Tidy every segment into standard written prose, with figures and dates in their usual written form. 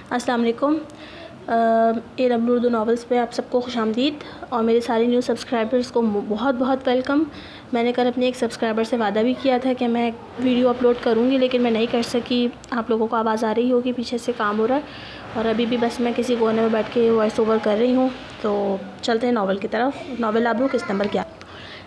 السلام علیکم۔ AW Urdu novels پہ آپ سب کو خوش آمدید، اور میرے سارے نیو سبسکرائبرز کو بہت بہت ویلکم۔ میں نے کل اپنے ایک سبسکرائبر سے وعدہ بھی کیا تھا کہ میں ویڈیو اپلوڈ کروں گی، لیکن میں نہیں کر سکی۔ آپ لوگوں کو آواز آ رہی ہوگی، پیچھے سے کام ہو رہا ہے، اور ابھی بھی بس میں کسی کونے میں بیٹھ کے وائس اوور کر رہی ہوں۔ تو چلتے ہیں ناول کی طرف۔ ناول آپ لوگ کس نمبر کیا؟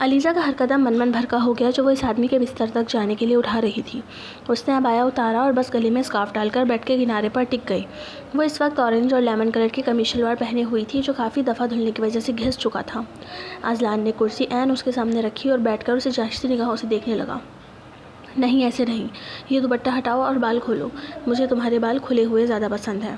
علیزہ کا ہر قدم من بھرکا ہو گیا جو وہ اس آدمی کے بستر تک جانے کے لیے اٹھا رہی تھی۔ اس نے عبایا اتارا اور بس گلے میں اسکارف ڈال کر بیڈ کے کنارے پر ٹک گئی۔ وہ اس وقت اورنج اور لیمن کلر کی قمیص شلوار پہنے ہوئی تھی جو کافی دفعہ دھلنے کی وجہ سے گھس چکا تھا۔ اذلان نے کرسی عین اس کے سامنے رکھی اور بیٹھ کر اسے جانچتی نگاہوں سے دیکھنے لگا۔ نہیں، ایسے نہیں، یہ دوپٹہ ہٹاؤ اور بال کھولو، مجھے تمہارے بال کھلے ہوئے زیادہ پسند ہیں۔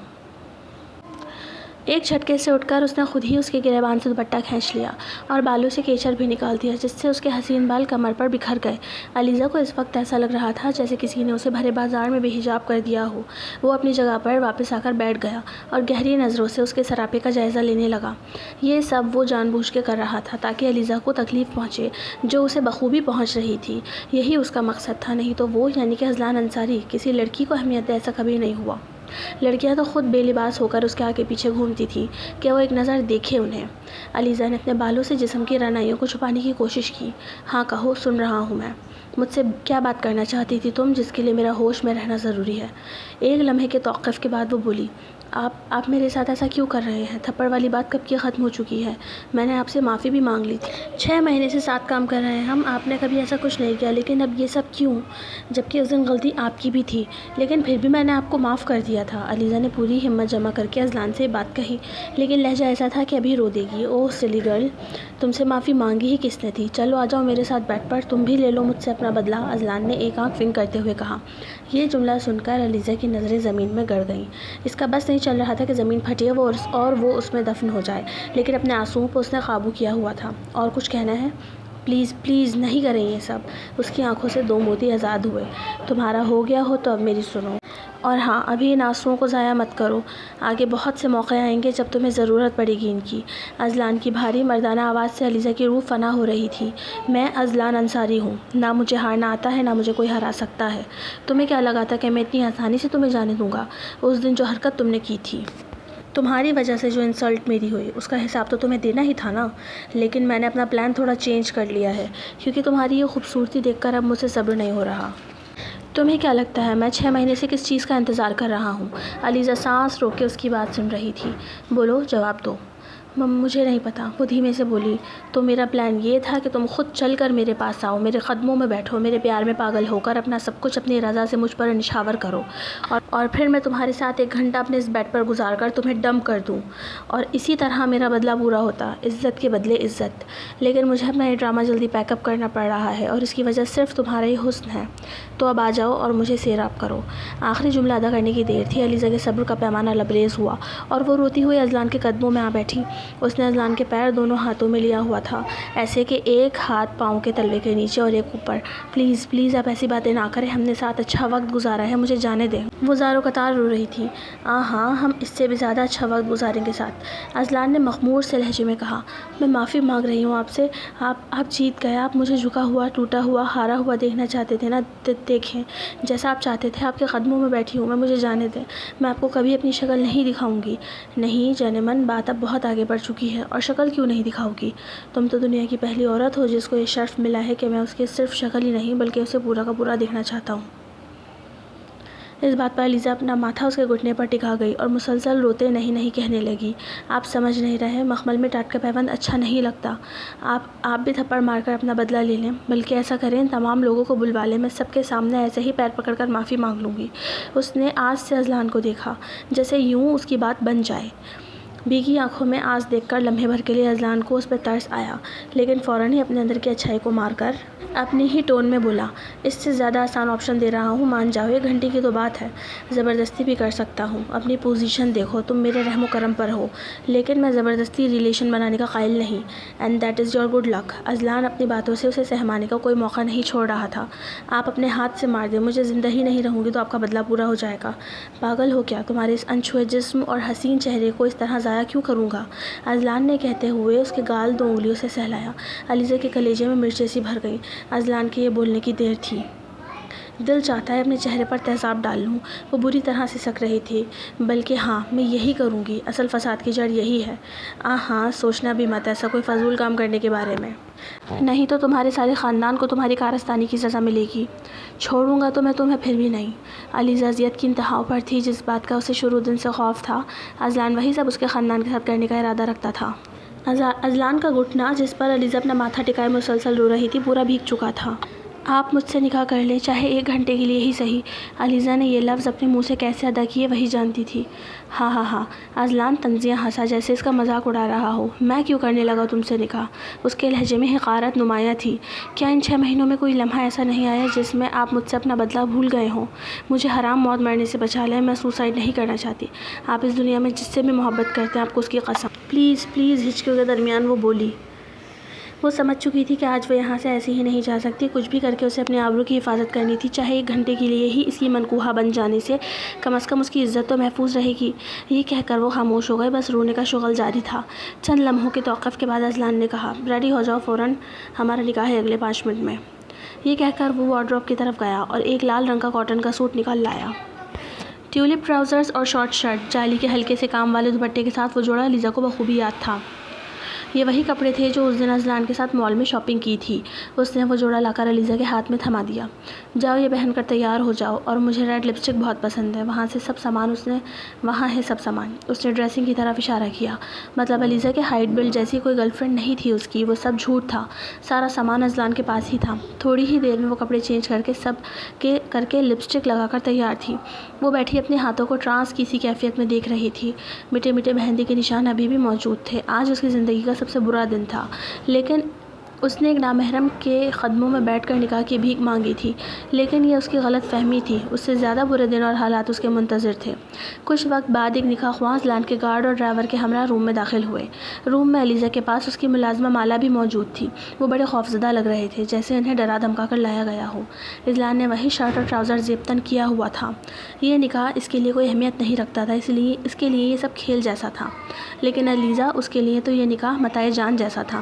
ایک جھٹکے سے اٹھ کر اس نے خود ہی اس کے گریبان سے دوپٹہ کھینچ لیا اور بالوں سے کیچڑ بھی نکال دیا، جس سے اس کے حسین بال کمر پر بکھر گئے۔ علیزہ کو اس وقت ایسا لگ رہا تھا جیسے کسی نے اسے بھرے بازار میں بے حجاب کر دیا ہو۔ وہ اپنی جگہ پر واپس آ کر بیٹھ گیا اور گہری نظروں سے اس کے سراپے کا جائزہ لینے لگا۔ یہ سب وہ جان بوجھ کے کر رہا تھا تاکہ علیزہ کو تکلیف پہنچے جو اسے بخوبی پہنچ رہی تھی۔ یہی اس کا مقصد تھا، نہیں تو وہ یعنی کہ اذلان انصاری کسی لڑکی کو اہمیت دے ایسا کبھی نہیں ہوا۔ لڑکیاں تو خود بے لباس ہو کر اس کے آگے پیچھے گھومتی تھیں کہ وہ ایک نظر دیکھے انہیں۔ علیزہ نے اپنے بالوں سے جسم کی رعنائیوں کو چھپانے کی کوشش کی۔ ہاں کہو، سن رہا ہوں میں۔ مجھ سے کیا بات کرنا چاہتی تھی تم، جس کے لیے میرا ہوش میں رہنا ضروری ہے؟ ایک لمحے کے توقف کے بعد وہ بولی، آپ میرے ساتھ ایسا کیوں کر رہے ہیں؟ تھپڑ والی بات کب کی ختم ہو چکی ہے؟ میں نے آپ سے معافی بھی مانگ لی تھی۔ 6 مہینے سے ساتھ کام کر رہے ہیں ہم، آپ نے کبھی ایسا کچھ نہیں کیا، لیکن اب یہ سب کیوں؟ جبکہ اس دن غلطی آپ کی بھی تھی، لیکن پھر بھی میں نے آپ کو معاف کر دیا تھا۔ علیزہ نے پوری ہمت جمع کر کے اذلان سے بات کہی، لیکن لہجہ ایسا تھا کہ ابھی رو دے گی۔ اوہ سلی گرل، تم سے معافی مانگی ہی کس نے تھی؟ چلو آ جاؤ میرے ساتھ بیڈ پر، تم بھی لے لو مجھ سے اپنا بدلہ، اذلان نے ایک آنکھ ونک کرتے ہوئے کہا۔ یہ جملہ سن کر علیزہ کی نظریں زمین میں گڑ گئیں۔ اس کا بس نہیں چل رہا تھا کہ زمین پھٹے اور وہ اس میں دفن ہو جائے، لیکن اپنے آنسوؤں پر اس نے قابو کیا ہوا تھا۔ اور کچھ کہنا ہے؟ پلیز پلیز نہیں کریں یہ سب۔ اس کی آنکھوں سے 2 موتی آزاد ہوئے۔ تمہارا ہو گیا ہو تو اب میری سنو، اور ہاں، ابھی ان آنسوؤں کو ضائع مت کرو، آگے بہت سے موقع آئیں گے جب تمہیں ضرورت پڑے گی ان کی۔ اذلان کی بھاری مردانہ آواز سے علیزہ کی روح فنا ہو رہی تھی۔ میں اذلان انصاری ہوں، نہ مجھے ہارنا آتا ہے، نہ مجھے کوئی ہرا سکتا ہے۔ تمہیں کیا لگا تھا کہ میں اتنی آسانی سے تمہیں جانے دوں گا؟ اس دن جو حرکت تم نے کی تھی، تمہاری وجہ سے جو انسلٹ میری ہوئی، اس کا حساب تو تمہیں دینا ہی تھا نا۔ لیکن میں نے اپنا پلان تھوڑا چینج کر لیا ہے، کیونکہ تمہاری یہ خوبصورتی دیکھ کر اب مجھ سے صبر نہیں ہو رہا۔ تمہیں کیا لگتا ہے میں 6 مہینے سے کس چیز کا انتظار کر رہا ہوں؟ علیزہ سانس روک کے اس کی بات سن رہی تھی۔ بولو، جواب دو۔ مجھے نہیں پتا، وہ دھیمے سے بولی۔ تو میرا پلان یہ تھا کہ تم خود چل کر میرے پاس آؤ، میرے قدموں میں بیٹھو، میرے پیار میں پاگل ہو کر اپنا سب کچھ اپنی رضا سے مجھ پر نچھاور کرو، اور پھر میں تمہارے ساتھ 1 گھنٹہ اپنے اس بیڈ پر گزار کر تمہیں ڈمپ کر دوں، اور اسی طرح میرا بدلہ پورا ہوتا، عزت کے بدلے عزت۔ لیکن مجھے اپنا یہ ڈرامہ جلدی پیک اپ کرنا پڑ رہا ہے، اور اس کی وجہ صرف تمہارا ہی حسن ہے۔ تو اب آ جاؤ اور مجھے سیراب کرو۔ آخری جملہ ادا کرنے کی دیر تھی۔ علیزہ کے صبر کا پیمانہ لبریز ہوا اور وہ روتی ہوئی اذلان کے قدموں میں آ بیٹھی۔ اس نے اذلان کے پیر دونوں ہاتھوں میں لیا ہوا تھا، ایسے کہ ایک ہاتھ پاؤں کے تلوے کے نیچے اور ایک اوپر۔ پلیز پلیز آپ ایسی باتیں نہ کریں، ہم نے ساتھ اچھا وقت گزارا ہے، مجھے جانے دیں۔ وہ زار و قطار رو رہی تھی۔ ہاں، ہم اس سے بھی زیادہ اچھا وقت گزاریں گے ساتھ، اذلان نے مخمور سے لہجے میں کہا۔ میں معافی مانگ رہی ہوں آپ سے، آپ جیت گئے، آپ مجھے جھکا ہوا، ٹوٹا ہوا، ہارا ہوا دیکھنا چاہتے تھے نا، دیکھیں جیسا آپ چاہتے تھے، آپ کے قدموں میں بیٹھی ہوں میں، مجھے جانے دیں، میں آپ کو کبھی اپنی شکل نہیں دکھاؤں گی۔ نہیں جانے من، بات اب بہت آگے بڑھ چکی ہے، اور شکل کیوں نہیں دکھاؤ گی؟ تم تو دنیا کی پہلی عورت ہو جس کو یہ شرف ملا ہے کہ میں اس کی صرف شکل ہی نہیں بلکہ اسے پورا کا پورا دیکھنا چاہتا ہوں۔ اس بات پر علیزہ اپنا ماتھا اس کے گھٹنے پر ٹکا گئی اور مسلسل روتے نہیں کہنے لگی۔ آپ سمجھ نہیں رہے، مخمل میں ٹاٹ کا پیوند اچھا نہیں لگتا۔ آپ بھی تھپڑ مار کر اپنا بدلہ لے لیں، بلکہ ایسا کریں، تمام لوگوں کو بلوا لیں، میں سب کے سامنے ایسے ہی پیر پکڑ کر معافی مانگ لوں گی۔ اس نے آس سے اذلان کو دیکھا، جیسے یوں اس کی بات بن جائے۔ بھیگی آنکھوں میں آس دیکھ کر لمحے بھر کے لیے اذلان کو اس پہ ترس آیا، لیکن فوراً ہی اپنے اندر کی اچھائی کو مار کر اپنی ہی ٹون میں بولا، اس سے زیادہ آسان آپشن دے رہا ہوں، مان جاؤ، 1 گھنٹے کی تو بات ہے، زبردستی بھی کر سکتا ہوں، اپنی پوزیشن دیکھو، تم میرے رحم و کرم پر ہو، لیکن میں زبردستی ریلیشن بنانے کا قائل نہیں، and that is your good luck. Azlan اپنی باتوں سے اسے سہمانے کا کوئی موقع نہیں چھوڑ رہا تھا۔ آپ اپنے ہاتھ سے مار دیں، مجھے زندہ ہی نہیں رہوں گی تو آپ کا بدلہ پورا ہو جائے گا۔ پاگل ہو کیا؟ تمہارے اس انچھوئے جسم اور حسین چہرے کو اس طرح ضائع کیوں کروں گا؟ اذلان نے کہتے ہوئے اس کے گال 2 انگلیوں سے سہلایا۔ علیزہ کے کلیجے میں مرچیں سی بھر گئیں۔ اذلان کے یہ بولنے کی دیر تھی دل چاہتا ہے اپنے چہرے پر تیزاب ڈال لوں۔ وہ بری طرح سسک رہی تھی۔ بلکہ ہاں، میں یہی کروں گی، اصل فساد کی جڑ یہی ہے۔ ہاں، سوچنا بھی مت ایسا کوئی فضول کام کرنے کے بارے میں، نہیں تو تمہارے سارے خاندان کو تمہاری کارستانی کی سزا ملے گی۔ چھوڑوں گا تو میں تمہیں پھر بھی نہیں۔ علیزہ اذیت کی انتہاؤں پر تھی، جس بات کا اسے شروع دن سے خوف تھا۔ اذلان وہی سب اس کے خاندان کے ساتھ کرنے کا ارادہ رکھتا تھا۔ اذلان کا گھٹنا، جس پر علیزہ اپنا ماتھا ٹکائے مسلسل رو رہی تھی، پورا بھیگ چکا تھا۔ آپ مجھ سے نکاح کر لیں، چاہے 1 گھنٹے کے لیے ہی صحیح۔ علیزہ نے یہ لفظ اپنے منہ سے کیسے ادا کیے وہی جانتی تھی۔ ہاں ہاں ہاں، اذلان طنزیہ ہنسا، جیسے اس کا مذاق اڑا رہا ہو۔ میں کیوں کرنے لگا تم سے نکاح؟ اس کے لہجے میں حقارت نمایاں تھی۔ کیا ان 6 مہینوں میں کوئی لمحہ ایسا نہیں آیا جس میں آپ مجھ سے اپنا بدلہ بھول گئے ہوں؟ مجھے حرام موت مرنے سے بچا لیں، میں سوسائڈ نہیں کرنا چاہتی۔ آپ اس دنیا میں جس سے بھی محبت کرتے ہیں، آپ کو اس کی قسم۔ پلیز پلیز، ہچکیوں کے درمیان وہ بولی۔ وہ سمجھ چکی تھی کہ آج وہ یہاں سے ایسی ہی نہیں جا سکتی۔ کچھ بھی کر کے اسے اپنے آبرو کی حفاظت کرنی تھی، چاہے 1 گھنٹے کے لیے ہی۔ اس کی منقوہ بن جانے سے کم از کم اس کی عزت تو محفوظ رہے گی۔ یہ کہہ کر وہ خاموش ہو گئے، بس رونے کا شغل جاری تھا۔ چند لمحوں کے توقف کے بعد اذلان نے کہا، ریڈی ہو جاؤ فوراً، ہمارا نکاح ہے اگلے 5 منٹ میں۔ یہ کہہ کر وہ وارڈروب کی طرف گیا اور ایک لال رنگ کا کاٹن کا سوٹ نکال لایا۔ ٹیولپ ٹراؤزرز اور شارٹ شرٹ، جالی کے ہلکے سے کام والے دوپٹے کے ساتھ وہ جوڑا علیزہ کو بخوبی یاد تھا۔ یہ وہی کپڑے تھے جو اس دن اذلان کے ساتھ مال میں شاپنگ کی تھی۔ اس نے وہ جوڑا لا کر علیزہ کے ہاتھ میں تھما دیا۔ جاؤ، یہ پہن کر تیار ہو جاؤ، اور مجھے ریڈ لپسٹک بہت پسند ہے۔ وہاں ہے سب سامان۔ اس نے ڈریسنگ کی طرف اشارہ کیا۔ مطلب علیزہ کے ہائٹ بلڈ جیسی کوئی گرل فرینڈ نہیں تھی اس کی، وہ سب جھوٹ تھا۔ سارا سامان اذلان کے پاس ہی تھا۔ تھوڑی ہی دیر میں وہ کپڑے چینج کر کے لپسٹک لگا کر تیار تھی۔ وہ بیٹھی اپنے ہاتھوں کو ٹرانس کی سی کیفیت میں دیکھ رہی تھی۔ مٹے مٹے مہندی کے نشان ابھی بھی موجود تھے۔ آج اس کی زندگی کا سب سے برا دن تھا، لیکن اس نے ایک نامحرم کے قدموں میں بیٹھ کر نکاح کی بھیک مانگی تھی۔ لیکن یہ اس کی غلط فہمی تھی، اس سے زیادہ برے دن اور حالات اس کے منتظر تھے۔ کچھ وقت بعد ایک نکاح خواہ اذلان کے گارڈ اور ڈرائیور کے ہمراہ روم میں داخل ہوئے۔ روم میں علیزہ کے پاس اس کی ملازمہ مالا بھی موجود تھی۔ وہ بڑے خوفزدہ لگ رہے تھے، جیسے انہیں ڈرا دھمکا کر لایا گیا ہو۔ اذلان نے وہی شرٹ اور ٹراؤزر زیب تن کیا ہوا تھا۔ یہ نکاح اس کے لیے کوئی اہمیت نہیں رکھتا تھا، اس کے لیے یہ سب کھیل جیسا تھا۔ لیکن علیزہ، اس کے لیے تو یہ نکاح متاع جان جیسا تھا۔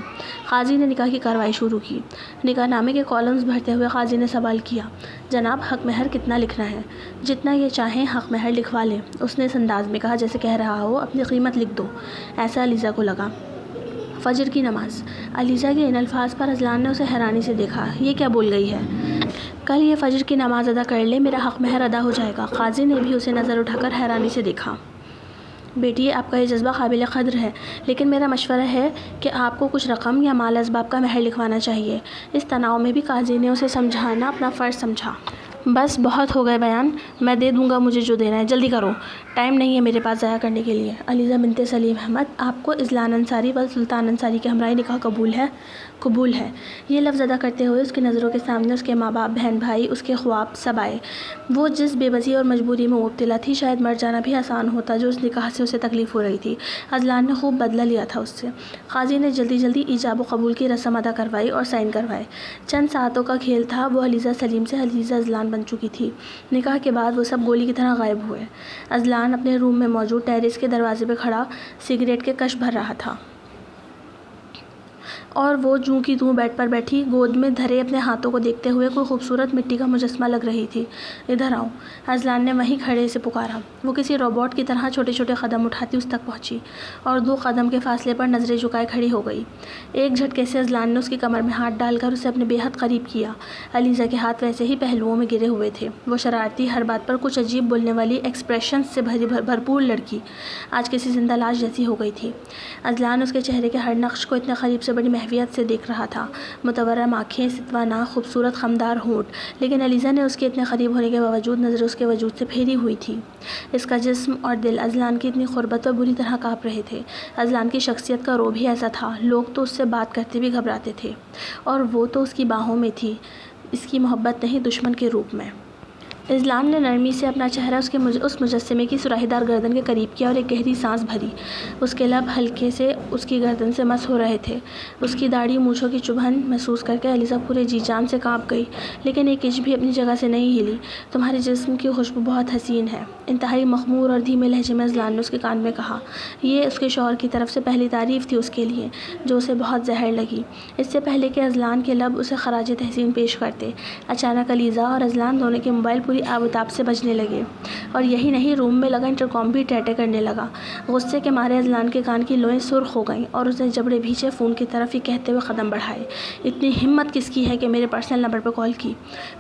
قاضی نے نکاح کی کارروائی شروع کی۔ نکاح نامے کے کالمز بھرتے ہوئے قاضی نے سوال کیا، جناب، حق مہر کتنا لکھنا ہے؟ جتنا یہ چاہیں حق مہر لکھوا لیں، اس نے اس انداز میں کہا جیسے کہہ رہا ہو اپنی قیمت لکھ دو۔ ایسا علیزہ کو لگا۔ فجر کی نماز۔ علیزہ کے ان الفاظ پر اذلان نے اسے حیرانی سے دیکھا۔ یہ کیا بول گئی ہے؟ کل یہ فجر کی نماز ادا کر لے، میرا حق مہر ادا ہو جائے گا۔ قاضی نے بھی اسے نظر اٹھا کر حیرانی سے دیکھا۔ بیٹی، آپ کا یہ جذبہ قابل قدر ہے، لیکن میرا مشورہ ہے کہ آپ کو کچھ رقم یا مال اسباب کا مہر لکھوانا چاہیے۔ اس تناؤ میں بھی قاضی نے اسے سمجھانا اپنا فرض سمجھا۔ بس بہت ہو گئے بیان، میں دے دوں گا مجھے جو دینا ہے، جلدی کرو، ٹائم نہیں ہے میرے پاس ضائع کرنے کے لیے۔ علیزہ بنت سلیم احمد، آپ کو اذلان انصاری و سلطان انصاری کے ہمراہ نکاح قبول ہے؟ قبول ہے۔ یہ لفظ ادا کرتے ہوئے اس کی نظروں کے سامنے اس کے ماں باپ، بہن بھائی، اس کے خواب سب آئے۔ وہ جس بے بسی اور مجبوری میں مبتلا تھی، شاید مر جانا بھی آسان ہوتا جو اس نکاح سے اسے تکلیف ہو رہی تھی۔ اذلان نے خوب بدلہ لیا تھا اس سے۔ قاضی نے جلدی جلدی ایجاب و قبول کی رسم ادا کروائی اور سائن کروائے۔ چند ساعتوں کا کھیل تھا۔ وہ علیزہ سلیم سے علیزہ اذلان بن چکی تھی۔ نکاح کے بعد وہ سب گولی کی طرح غائب ہوئے۔ اذلان اپنے روم میں موجود ٹیرس کے دروازے پہ کھڑا سگریٹ کے کش بھر رہا تھا، اور وہ جوں کی توں بیڈ پر بیٹھی گود میں دھرے اپنے ہاتھوں کو دیکھتے ہوئے کوئی خوبصورت مٹی کا مجسمہ لگ رہی تھی۔ ادھر آؤ، اذلان نے وہیں کھڑے سے پکارا۔ وہ کسی روبوٹ کی طرح چھوٹے چھوٹے قدم اٹھاتی اس تک پہنچی اور 2 قدم کے فاصلے پر نظریں جھکائے کھڑی ہو گئی۔ ایک جھٹکے سے اذلان نے اس کی کمر میں ہاتھ ڈال کر اسے اپنے بے حد قریب کیا۔ علیزہ کے ہاتھ ویسے ہی پہلوؤں میں گرے ہوئے تھے۔ وہ شرارتی، ہر بات پر کچھ عجیب بولنے والی ایکسپریشنز سے بھرپور لڑکی آج کسی زندہ لاش جیسی ہو گئی تھی۔ اذلان اس کے چہرے کے ہر نقش کو اتنے قریب سے بڑی محویت سے دیکھ رہا تھا۔ متورم آنکھیں، ستوہ ناک، خوبصورت خمدار ہونٹ، لیکن علیزہ نے اس کے اتنے قریب ہونے کے باوجود نظریں اس کے وجود سے پھیری ہوئی تھی۔ اس کا جسم اور دل اذلان کی اتنی قربت پر بری طرح کانپ رہے تھے۔ اذلان کی شخصیت کا رعب ہی ایسا تھا، لوگ تو اس سے بات کرتے بھی گھبراتے تھے، اور وہ تو اس کی باہوں میں تھی، اس کی محبت نہیں، دشمن کے روپ میں۔ اذلان نے نرمی سے اپنا چہرہ اس مجسمے کی سراہی دار گردن کے قریب کیا اور ایک گہری سانس بھری۔ اس کے لب ہلکے سے اس کی گردن سے مس ہو رہے تھے۔ اس کی داڑھی مونچھوں کی چبھن محسوس کر کے علیزہ پورے جی جان سے کانپ گئی، لیکن ایک انچ بھی اپنی جگہ سے نہیں ہلی۔ تمہارے جسم کی خوشبو بہت حسین ہے، انتہائی مخمور اور دھیمے لہجے میں اذلان نے اس کے کان میں کہا۔ یہ اس کے شوہر کی طرف سے پہلی تعریف تھی اس کے لیے، جو اسے بہت زہر لگی۔ اس سے پہلے کہ اذلان کے لب اسے خراج تحسین پیش کرتے، اچانک علیزہ اور اذلان دونوں کے موبائل پوری آب و تاب سے بجنے لگے، اور یہی نہیں، روم میں لگا انٹرکام بھی ٹیٹے کرنے لگا۔ غصے کے مارے اذلان کے کان کی لوئیں سرخ ہو گئیں اور اس نے جبڑے بھیچے فون کی طرف ہی کہتے ہوئے قدم بڑھائے، اتنی ہمت کس کی ہے کہ میرے پرسنل نمبر پہ کال کی؟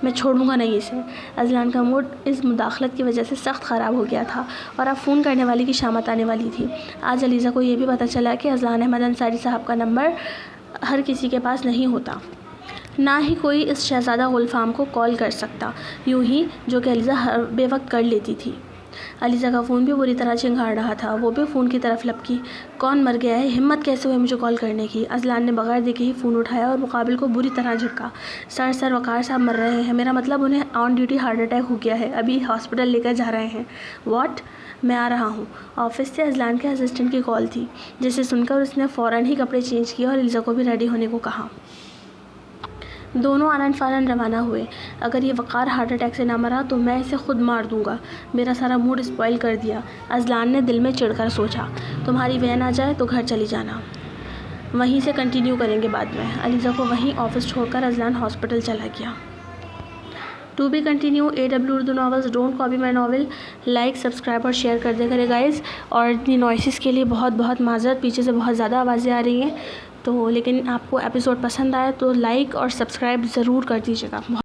میں چھوڑوں گا نہیں اسے۔ اذلان کا موڈ اس مداخلت کی وجہ سے سخت خراب ہو گیا تھا اور اب فون کرنے والی کی شامت آنے والی تھی۔ آج علیزہ کو یہ بھی پتہ چلا کہ اذلان احمد انصاری صاحب کا نمبر ہر کسی کے پاس نہیں ہوتا، نہ ہی کوئی اس شہزادہ غلفام کو کال کر سکتا یوں ہی، جو کہ علیزہ ہر بے وقت کر لیتی تھی۔ علیزہ کا فون بھی بری طرح چنگھاڑ رہا تھا، وہ بھی فون کی طرف لپکی۔ کون مر گیا ہے؟ ہمت کیسے ہوئی مجھے کال کرنے کی؟ اذلان نے بغیر دیکھے ہی فون اٹھایا اور مقابل کو بری طرح جھٹکا۔ سر وقار صاحب مر رہے ہیں، میرا مطلب انہیں آن ڈیوٹی ہارٹ اٹیک ہو گیا ہے، ابھی ہاسپٹل لے کر جا رہے ہیں۔ واٹ؟ میں آ رہا ہوں۔ آفس سے اذلان کے اسسٹنٹ کی کال تھی، جسے سن کر اس نے فوراً ہی کپڑے چینج کیے اور علیزہ کو بھی ریڈی ہونے کو کہا۔ دونوں آنن فانن روانہ ہوئے۔ اگر یہ وقار ہارٹ اٹیک سے نہ مرا تو میں اسے خود مار دوں گا، میرا سارا موڈ اسپوائل کر دیا، اذلان نے دل میں چڑھ کر سوچا۔ تمہاری وین آ جائے تو گھر چلی جانا، وہیں سے کنٹینیو کریں گے بعد میں۔ علیزہ کو وہیں آفس چھوڑ کر اذلان ہاسپٹل چلا گیا۔ To be continue AW Urdu novels. Don't copy my novel. Like, subscribe اور شیئر کر دیا کرے گائز، اور اتنی نوائسز کے لیے بہت بہت معذرت، پیچھے سے بہت زیادہ آوازیں آ رہی ہیں، تو لیکن آپ کو ایپیسوڈ پسند آیا تو لائک اور سبسکرائب ضرور کر دیجیے گا۔